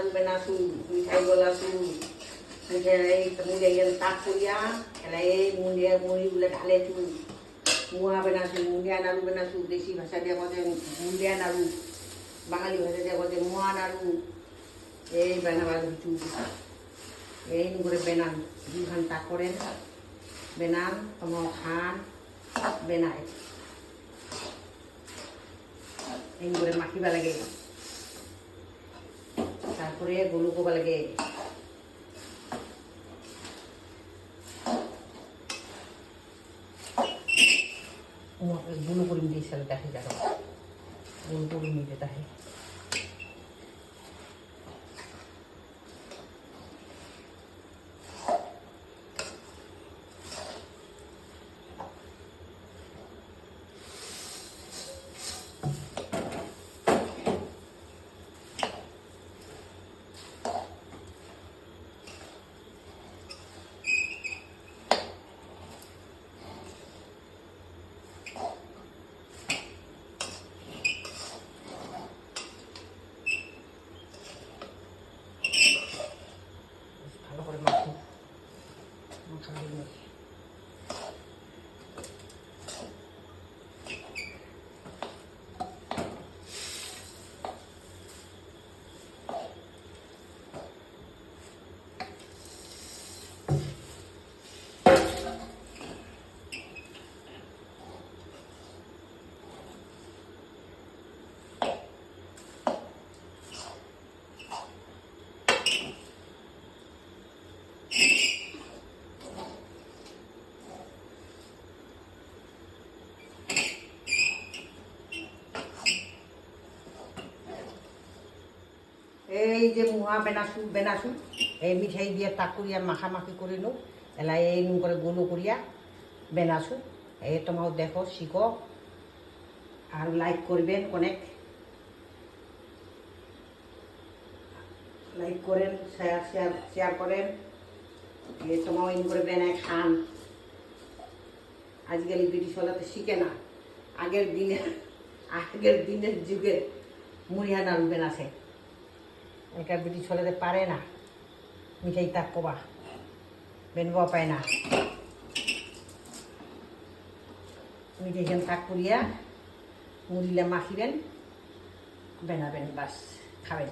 নাড়ু বেনাসু মিঠাই গলাসু মিঠাই মুড়িয়া তাক করিয়া এলাই এই মুড়িগুলো ঢালেছু মুয়া বেনাসু মুড়িয়া নাড়ু বেনাসু দেশি ভাষা দিয়ে বলে মুড়িয়া নাড়ু বাঙালি ভাষা দিয়ে বলে মোয়া নাড়ু এই বেনাবার কিছু এই করে বেনান 2 ঘন্টা করেন বেনান তোমার খান বেনায় এই করে মাখিবা লাগে তারপরে গলু কোবা লাগে গুলো করে দিয়ে সালে দেখে যাবে গুলো করে নিতে তাহে এই যে মুহা বেনাসু এই মিঠাই দিয়ে তাক করিয়া মাখামাখি করে নো এলাই এই নুন করে গোলো করিয়া বেনাসু এই তোমাও দেখো শিখো আর লাইক করবেন অনেক লাইক করেন শেয়ার করেন এই তোমাও ইন করে বেনায় খান আজকাল ব্রিটিশ হলাতে শিখে না আগের দিনের যুগের মুড়িয়া নাড়ু বেনাছে একা ব্রিটিশ হলে পারে না মিঠাই তাক কবা বেনবা পায় না মিঠাইখান তাক করিয়া মুড়িলে মাখিবেন বেনাবেন বাস খাবেন